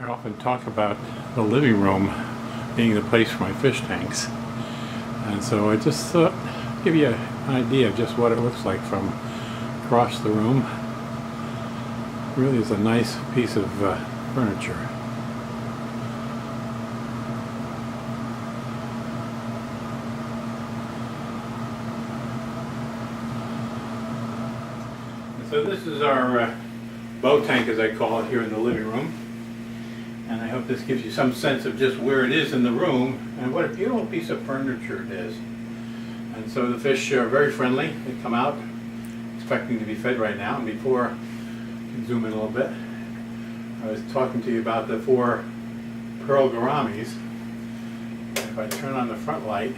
I often talk about the living room being the place for my fish tanks, and so I just thought give you an idea of just what it looks like from across the room. Really is a nice piece of furniture. So this is our boat tank, as I call it, here in the living room. And I hope this gives you some sense of just where it is in the room and what a beautiful piece of furniture it is. And so the fish are very friendly. They come out expecting to be fed right now. And before, I can zoom in a little bit, I was talking to you about the 4 pearl gouramis. And if I turn on the front light,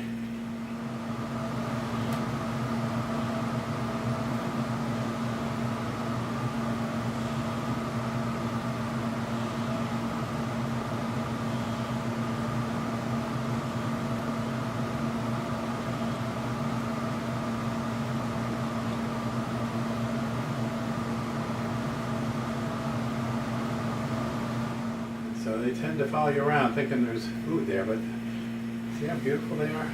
so they tend to follow you around thinking there's food there, but see how beautiful they are?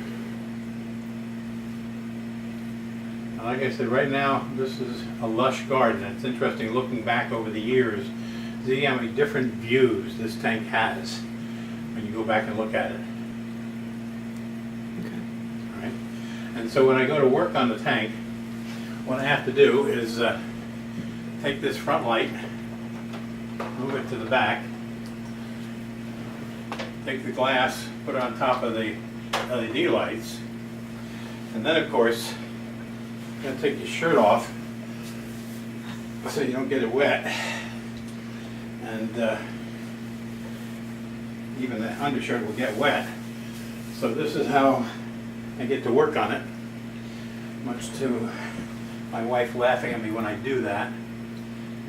And like I said, right now this is a lush garden. It's interesting looking back over the years, see how many different views this tank has when you go back and look at it. Okay. All right. And so when I go to work on the tank, what I have to do is take this front light, move it to the back, take the glass, put it on top of the LED lights, and then of course you're going to take your shirt off so you don't get it wet, and even the undershirt will get wet. So this is how I get to work on it, much to my wife laughing at me when I do that,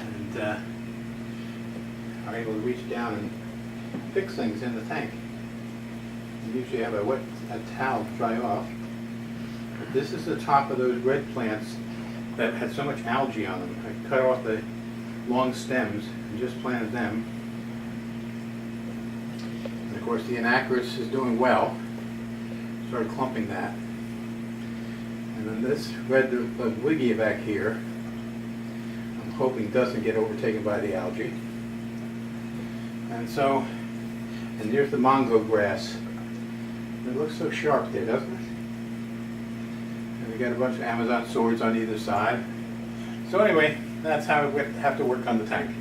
and I'm able to reach down and fix things in the tank. You usually have a towel to dry off. But this is the top of those red plants that had so much algae on them. I cut off the long stems and just planted them. And of course the Anacris is doing well. Started clumping that. And then this red Wigia back here, I'm hoping doesn't get overtaken by the algae. And so, and there's the mongo grass. It looks so sharp there, doesn't it? And we got a bunch of Amazon swords on either side. So anyway, that's how we have to work on the tank.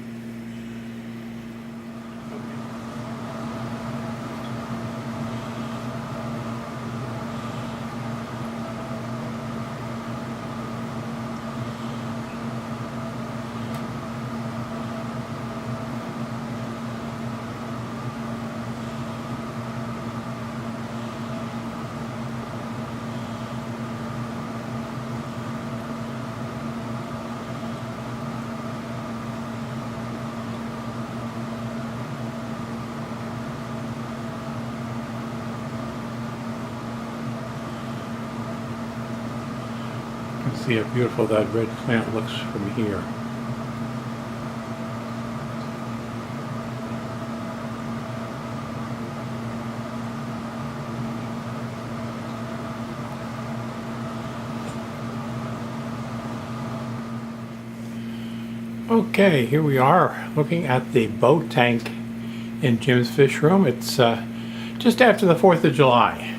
You can see how beautiful that red plant looks from here. Okay, here we are looking at the boat tank in Jim's fish room. It's just after the 4th of July,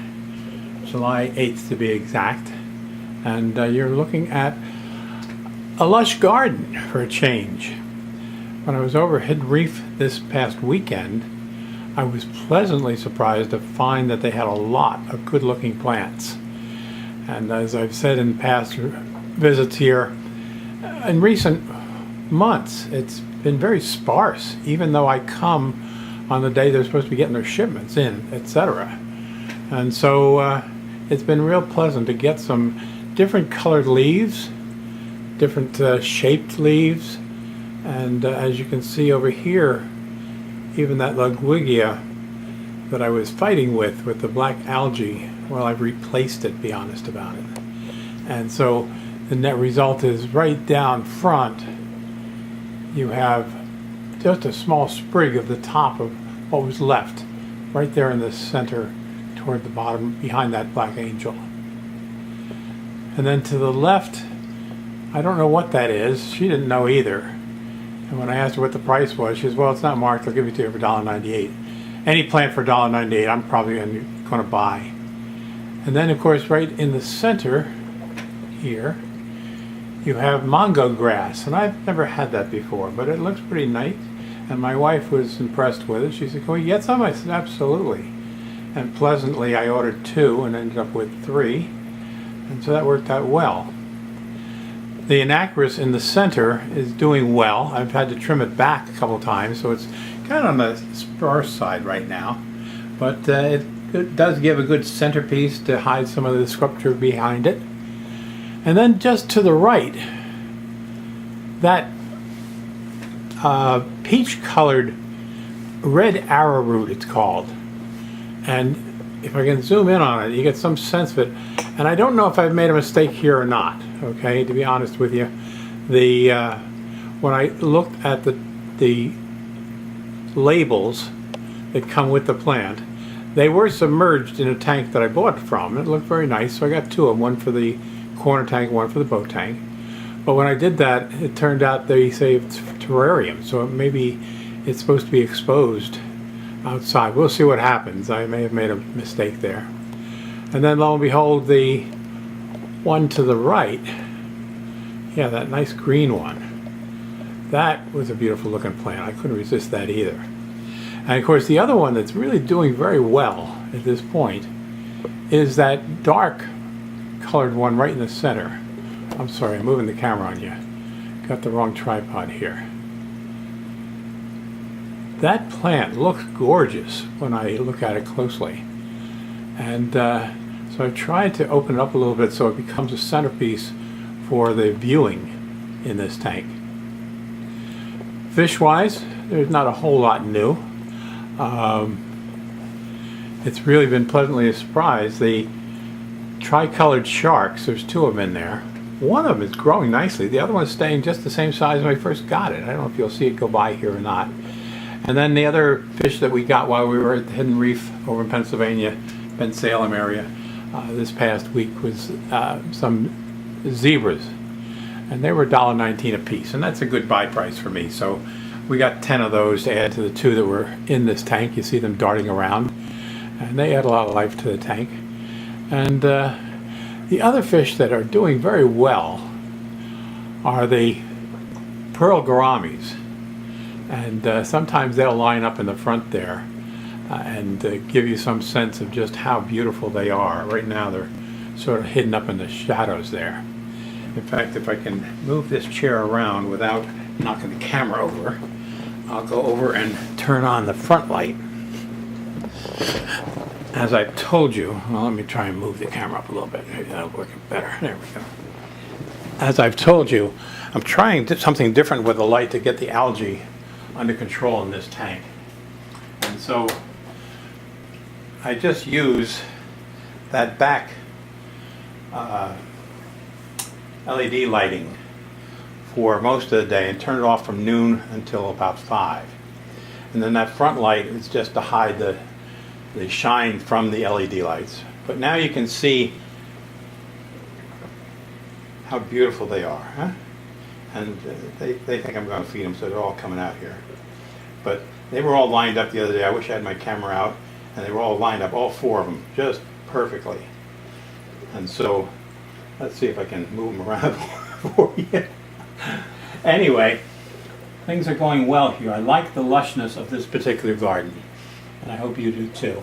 July 8th to be exact. And you're looking at a lush garden for a change. When I was over Hidden Reef this past weekend, I was pleasantly surprised to find that they had a lot of good-looking plants. And as I've said in past visits here, in recent months, it's been very sparse, even though I come on the day they're supposed to be getting their shipments in, etc. And so it's been real pleasant to get some different colored leaves, different shaped leaves, and as you can see over here, even that Lugwigia that I was fighting with the black algae, well, I've replaced it, be honest about it. And so the net result is right down front you have just a small sprig of the top of what was left, right there in the center toward the bottom behind that black angel. And then to the left, I don't know what that is. She didn't know either. And when I asked her what the price was, she says, well, it's not marked. I'll give it to you for $1.98. Any plant for $1.98, I'm probably going to buy. And then, of course, right in the center here, you have mango grass. And I've never had that before, but it looks pretty nice. And my wife was impressed with it. She said, can we get some? I said, absolutely. And pleasantly, I ordered 2 and ended up with 3. And so that worked out well. The anacris in the center is doing well. I've had to trim it back a couple times, so it's kind of on the sparse side right now. But it does give a good centerpiece to hide some of the sculpture behind it. And then just to the right, that peach-colored red arrowroot, it's called. And if I can zoom in on it, you get some sense of it. And I don't know if I've made a mistake here or not, okay, to be honest with you. When I looked at the labels that come with the plant, they were submerged in a tank that I bought from. It looked very nice, so I got 2 of them, one for the corner tank, one for the boat tank. But when I did that, it turned out they say it's terrarium, so maybe it's supposed to be exposed outside. We'll see what happens. I may have made a mistake there. And then lo and behold, the one to the right, yeah, that nice green one, that was a beautiful looking plant. I couldn't resist that either. And of course the other one that's really doing very well at this point is that dark colored one right in the center. I'm sorry, I'm moving the camera on you. Got the wrong tripod here. That plant looks gorgeous when I look at it closely. And so I've tried to open it up a little bit so it becomes a centerpiece for the viewing in this tank. Fish-wise, there's not a whole lot new. It's really been pleasantly surprised. The tricolored sharks, there's 2 of them in there. One of them is growing nicely. The other one's staying just the same size when I first got it. I don't know if you'll see it go by here or not. And then the other fish that we got while we were at the Hidden Reef over in Pennsylvania, Ben Salem area, this past week was some zebras. And they were $1.19 a piece. And that's a good buy price for me. So we got 10 of those to add to the 2 that were in this tank. You see them darting around. And they add a lot of life to the tank. And the other fish that are doing very well are the pearl gouramis. And sometimes they'll line up in the front there and give you some sense of just how beautiful they are. Right now they're sort of hidden up in the shadows there. In fact, if I can move this chair around without knocking the camera over, I'll go over and turn on the front light. As I've told you, well, let me try and move the camera up a little bit. Maybe that'll work better. There we go. As I've told you, I'm trying something different with the light to get the algae under control in this tank. And so I just use that back LED lighting for most of the day and turn it off from noon until about 5. And then that front light is just to hide the shine from the LED lights. But now you can see how beautiful they are, huh? And they think I'm going to feed them, so they're all coming out here. But they were all lined up the other day. I wish I had my camera out. And they were all lined up, all 4 of them, just perfectly. And so, let's see if I can move them around for you. Anyway, things are going well here. I like the lushness of this particular garden. And I hope you do too.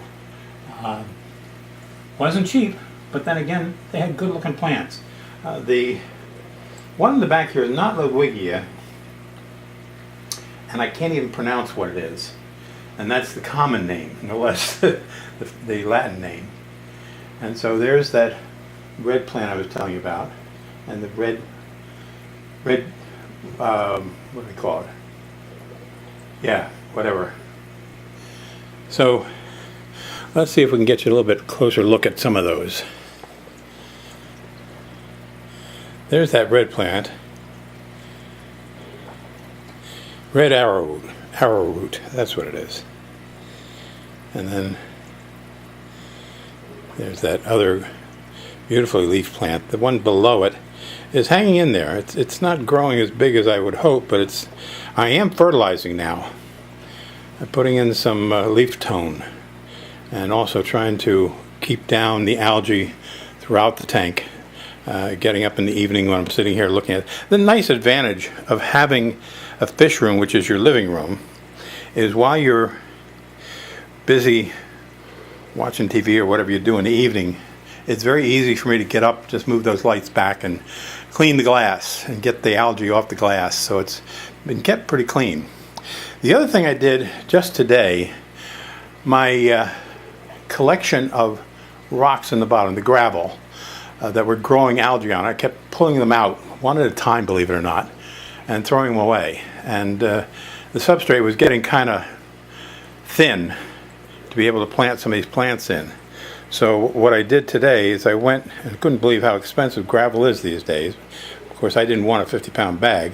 Wasn't cheap, but then again, they had good looking plants. The one in the back here is not Ludwigia, and I can't even pronounce what it is. And that's the common name, no less the Latin name. And so there's that red plant I was telling you about, and the red, what do we call it? Yeah, whatever. So let's see if we can get you a little bit closer look at some of those. There's that red plant. Red arrowroot. arrowroot, that's what it is. And then there's that other beautifully leafed plant. The one below it is hanging in there. It's not growing as big as I would hope, but I am fertilizing now. I'm putting in some leaf tone and also trying to keep down the algae throughout the tank, getting up in the evening when I'm sitting here looking at it. The nice advantage of having a fish room, which is your living room, is while you're busy watching TV or whatever you do in the evening, it's very easy for me to get up, just move those lights back and clean the glass and get the algae off the glass. So it's been kept pretty clean. The other thing I did just today, my collection of rocks in the bottom, the gravel, that were growing algae on, I kept pulling them out one at a time, believe it or not, and throwing them away. And the substrate was getting kind of thin to be able to plant some of these plants in. So what I did today is I went, and couldn't believe how expensive gravel is these days. Of course, I didn't want a 50-pound bag,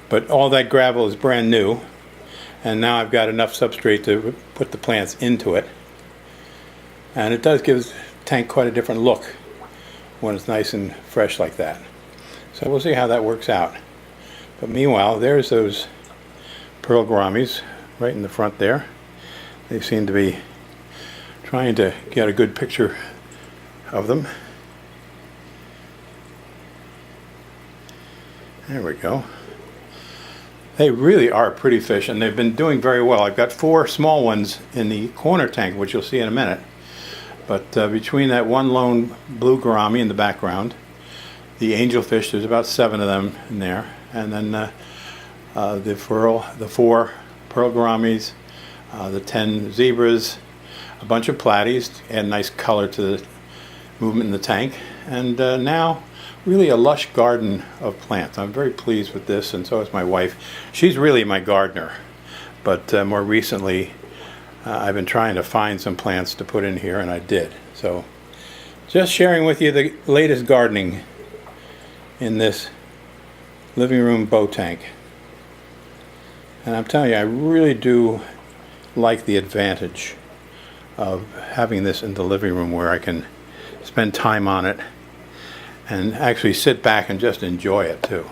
but all that gravel is brand new, and now I've got enough substrate to put the plants into it. And it does give the tank quite a different look when it's nice and fresh like that. So we'll see how that works out. But meanwhile, there's those pearl gouramis right in the front there. They seem to be trying to get a good picture of them. There we go. They really are pretty fish, and they've been doing very well. I've got 4 small ones in the corner tank, which you'll see in a minute. But between that one lone blue gourami in the background, the angelfish, there's about 7 of them in there, and then the 4 pearl gouramis, the 10 zebras, a bunch of platies, add nice color to the movement in the tank, and now really a lush garden of plants. I'm very pleased with this, and so is my wife. She's really my gardener, but more recently I've been trying to find some plants to put in here, and I did. So just sharing with you the latest gardening in this living room boat tank. And I'm telling you, I really do like the advantage of having this in the living room where I can spend time on it and actually sit back and just enjoy it too.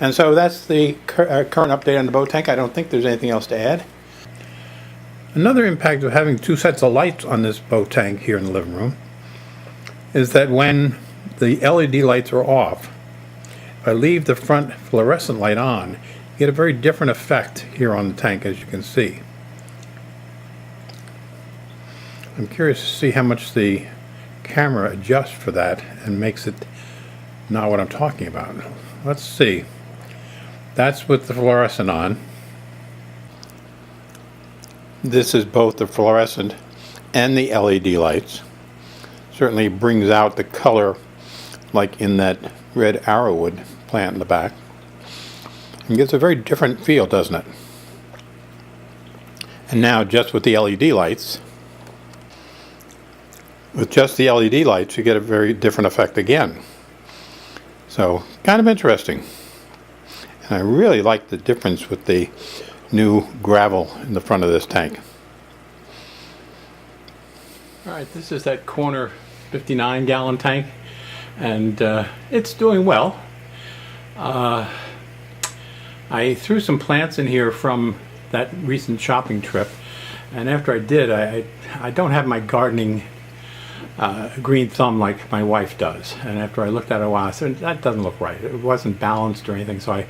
And so that's the current update on the boat tank. I don't think there's anything else to add. Another impact of having 2 sets of lights on this boat tank here in the living room is that when the LED lights are off, if I leave the front fluorescent light on, you get a very different effect here on the tank, as you can see. I'm curious to see how much the camera adjusts for that and makes it not what I'm talking about. Let's see. That's with the fluorescent on. This is both the fluorescent and the LED lights. Certainly brings out the color like in that red arrowwood plant in the back. And gives a very different feel, doesn't it? And now just with the LED lights, you get a very different effect again. So kind of interesting. And I really like the difference with the new gravel in the front of this tank. Alright, this is that corner 59-gallon tank, and it's doing well. I threw some plants in here from that recent shopping trip, and after I did, I don't have my gardening green thumb like my wife does, and after I looked at it a while, I said, that doesn't look right. It wasn't balanced or anything, so I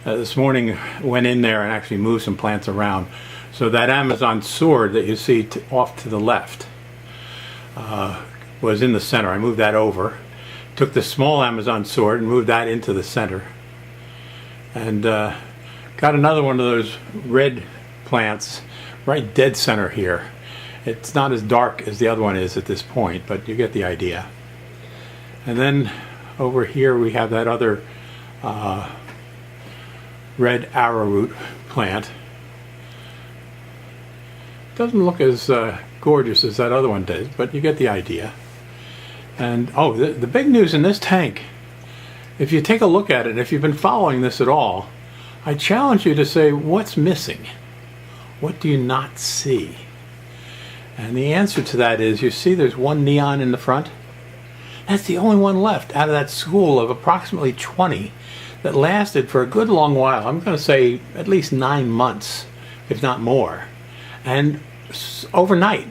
this morning went in there and actually moved some plants around. So that Amazon sword that you see off to the left was in the center. I moved that over, took the small Amazon sword and moved that into the center, and got another one of those red plants right dead center here. It's not as dark as the other one is at this point, but you get the idea. And then over here we have that other red arrowroot plant. Doesn't look as gorgeous as that other one did, but you get the idea. And oh, the big news in this tank, if you take a look at it, if you've been following this at all, I challenge you to say, what's missing? What do you not see? And the answer to that is, you see there's one neon in the front? That's the only one left out of that school of approximately 20 that lasted for a good long while. I'm going to say at least 9 months, if not more. And overnight,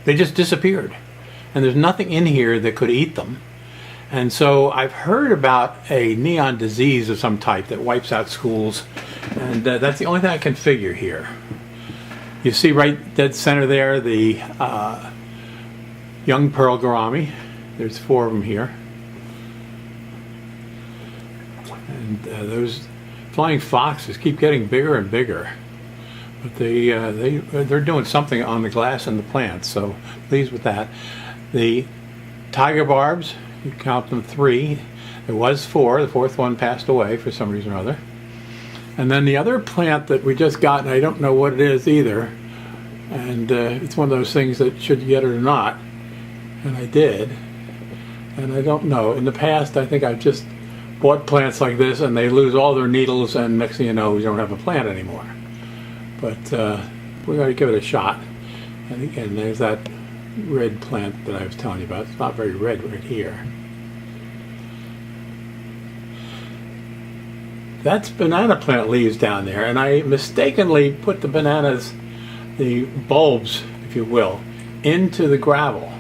they just disappeared. And there's nothing in here that could eat them. And so I've heard about a neon disease of some type that wipes out schools. And that's the only thing I can figure here. You see right dead center there the young pearl gourami. There's 4 of them here. And those flying foxes keep getting bigger and bigger. But they're doing something on the glass and the plants, so pleased with that. The tiger barbs, you count them 3. There was 4. The 4th one passed away for some reason or other. And then the other plant that we just got, and I don't know what it is either, and it's one of those things that should you get it or not, and I did, and I don't know. In the past, I think I've just bought plants like this and they lose all their needles, and next thing you know, we don't have a plant anymore. But we're going to give it a shot. And again, there's that red plant that I was telling you about. It's not very red right here. That's banana plant leaves down there, and I mistakenly put the bananas, the bulbs, if you will, into the gravel.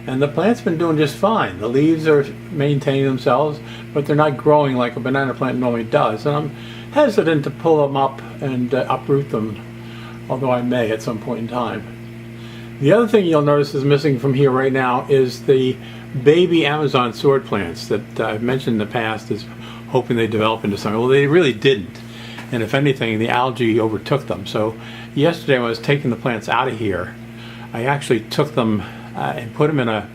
And the plant's been doing just fine. The leaves are maintaining themselves, but they're not growing like a banana plant normally does. And I'm hesitant to pull them up and uproot them, although I may at some point in time. The other thing you'll notice is missing from here right now is the baby Amazon sword plants that I've mentioned in the past as hoping they develop into something. Well, they really didn't. And if anything, the algae overtook them. So yesterday when I was taking the plants out of here, I actually took them and put them in a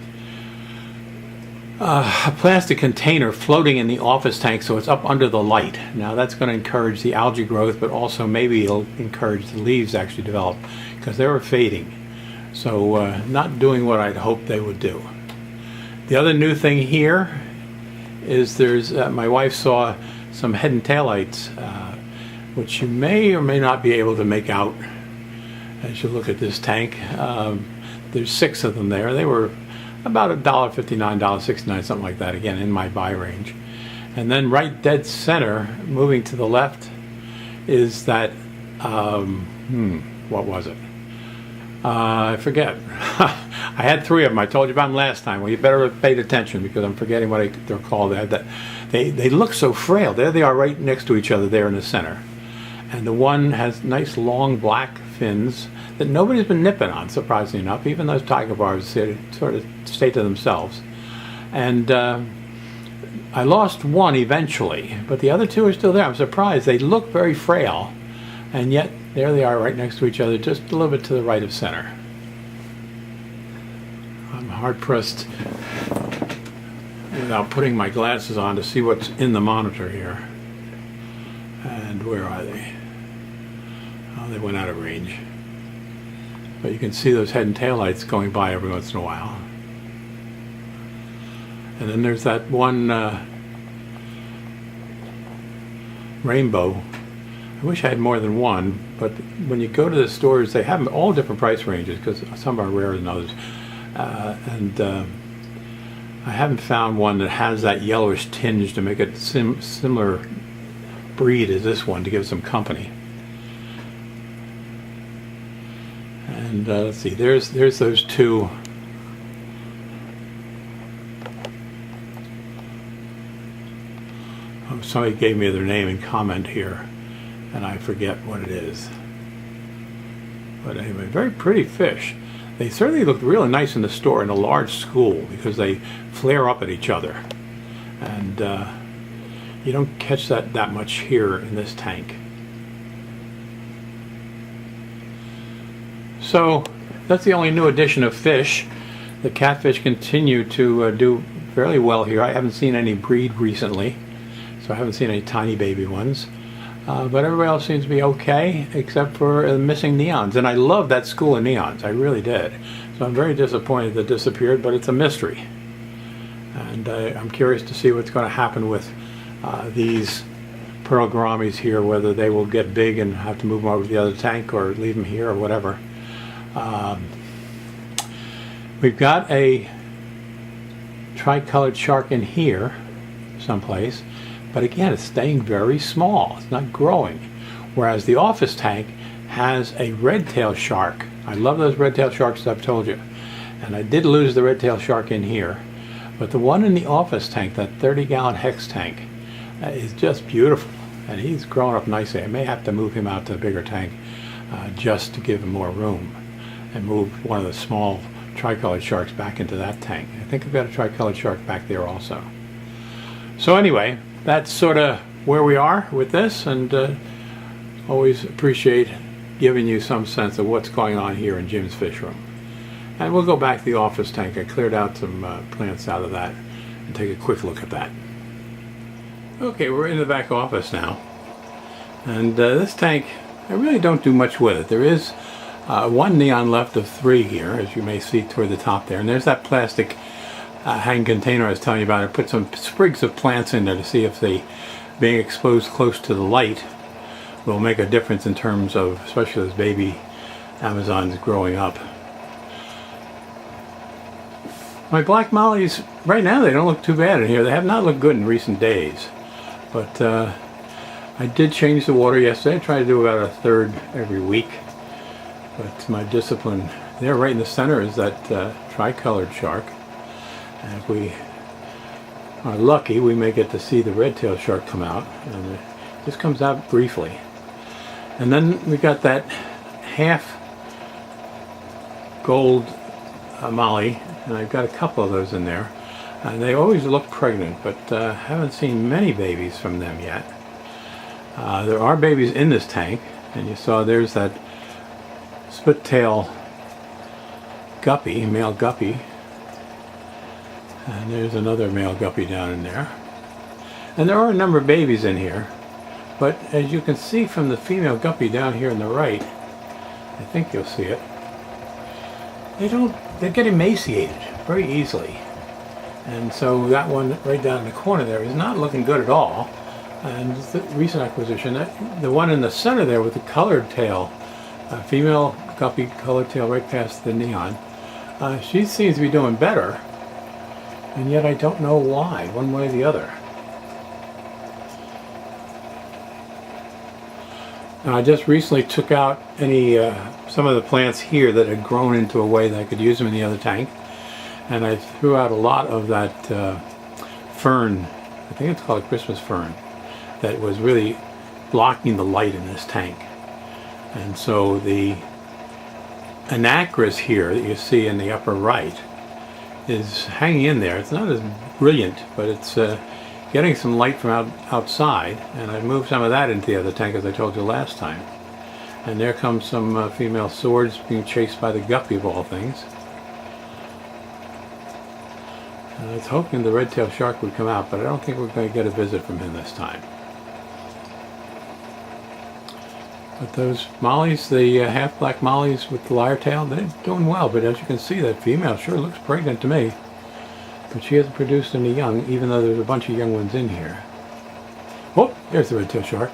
plastic container floating in the office tank so it's up under the light. Now that's going to encourage the algae growth, but also maybe it'll encourage the leaves to actually develop, because they were fading. So not doing what I'd hoped they would do. The other new thing here is there's my wife saw some head and taillights, which you may or may not be able to make out as you look at this tank. There's 6 of them there. They were about $1.59, $1.69, something like that, again in my buy range. And then right dead center, moving to the left, is that what was it? I forget. I had 3 of them. I told you about them last time. Well, you better have paid attention, because I'm forgetting what they're called. They look so frail. There they are right next to each other there in the center. And the one has nice long black fins that nobody's been nipping on, surprisingly enough. Even those tiger barbs sort of stay to themselves. And I lost one eventually, but the other 2 are still there. I'm surprised. They look very frail, and yet there they are right next to each other, just a little bit to the right of center. I'm hard-pressed without putting my glasses on to see what's in the monitor here. And where are they? Oh, they went out of range. But you can see those head and tail lights going by every once in a while. And then there's that one rainbow. I wish I had more than one, but when you go to the stores, they have them all different price ranges, because some are rarer than others. I haven't found one that has that yellowish tinge to make it similar breed as this one, to give some company. And let's see, there's those 2. Oh, somebody gave me their name and comment here, and I forget what it is. But anyway, very pretty fish. They certainly look really nice in the store in a large school, because they flare up at each other. And you don't catch that much here in this tank. So that's the only new addition of fish. The catfish continue to do fairly well here. I haven't seen any breed recently, so I haven't seen any tiny baby ones. But everybody else seems to be okay, except for missing neons. And I love that school of neons. I really did. So I'm very disappointed that disappeared, but it's a mystery. And I'm curious to see what's going to happen with these pearl gouramis here, whether they will get big and have to move them over to the other tank or leave them here or whatever. We've got a tricolored shark in here someplace, but again, it's staying very small. It's not growing. Whereas the office tank has a red-tailed shark. I love those red-tailed sharks, as I've told you. And I did lose the red-tailed shark in here. But the one in the office tank, that 30-gallon hex tank, is just beautiful. And he's growing up nicely. I may have to move him out to a bigger tank just to give him more room, and move one of the small tricolored sharks back into that tank. I think I've got a tricolored shark back there also. So anyway, that's sort of where we are with this, and always appreciate giving you some sense of what's going on here in Jim's fish room. And we'll go back to the office tank. I cleared out some plants out of that and take a quick look at that. Okay, we're in the back office now, and this tank, I really don't do much with it. There is one neon left of 3 here, as you may see toward the top there, and there's that plastic hang container I was telling you about. I put some sprigs of plants in there to see if they, being exposed close to the light, will make a difference in terms of, especially those baby Amazons growing up. My black mollies, right now they don't look too bad in here. They have not looked good in recent days, but I did change the water yesterday. I try to do about 1/3 every week. But my discipline there, right in the center, is that tricolored shark. And if we are lucky, we may get to see the red-tailed shark come out. And it just comes out briefly. And then we got that half gold molly, and I've got a couple of those in there. And they always look pregnant, but haven't seen many babies from them yet. There are babies in this tank, and you saw there's that split tail guppy, male guppy, and there's another male guppy down in there, and there are a number of babies in here, but as you can see from the female guppy down here on the right, I think you'll see it, they get emaciated very easily, and so that one right down in the corner there is not looking good at all. And it's the recent acquisition, the one in the center there with the colored tail, female guppy, colored tail right past the neon, she seems to be doing better, and yet I don't know why, one way or the other. Now, I just recently took out some of the plants here that had grown into a way that I could use them in the other tank, and I threw out a lot of that fern, I think it's called Christmas fern, that was really blocking the light in this tank. And so the anacris here that you see in the upper right is hanging in there. It's not as brilliant, but it's getting some light from outside, and I moved some of that into the other tank, as I told you last time. And there comes some female swords being chased by the guppy of all things. And I was hoping the red-tailed shark would come out, but I don't think we're going to get a visit from him this time. But those mollies, the half-black mollies with the lyre tail, they're doing well. But as you can see, that female sure looks pregnant to me. But she hasn't produced any young, even though there's a bunch of young ones in here. Oh, there's the red-tailed shark.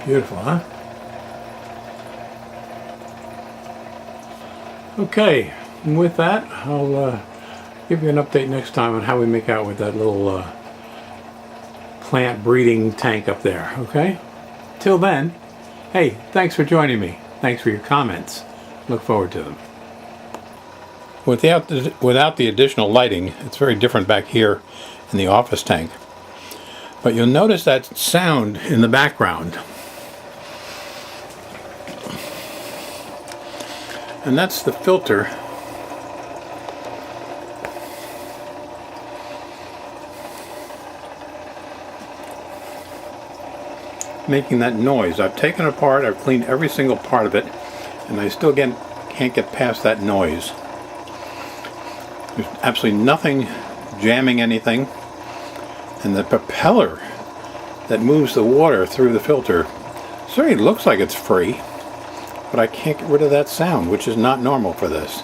Beautiful, huh? Okay, and with that, I'll give you an update next time on how we make out with that little plant breeding tank up there, okay? Till then, hey, thanks for joining me. Thanks for your comments. Look forward to them. Without the additional lighting, it's very different back here in the office tank. But you'll notice that sound in the background. And that's the filter making that noise. I've taken it apart, I've cleaned every single part of it, and I still can't get past that noise. There's absolutely nothing jamming anything, and the propeller that moves the water through the filter certainly looks like it's free, but I can't get rid of that sound, which is not normal for this.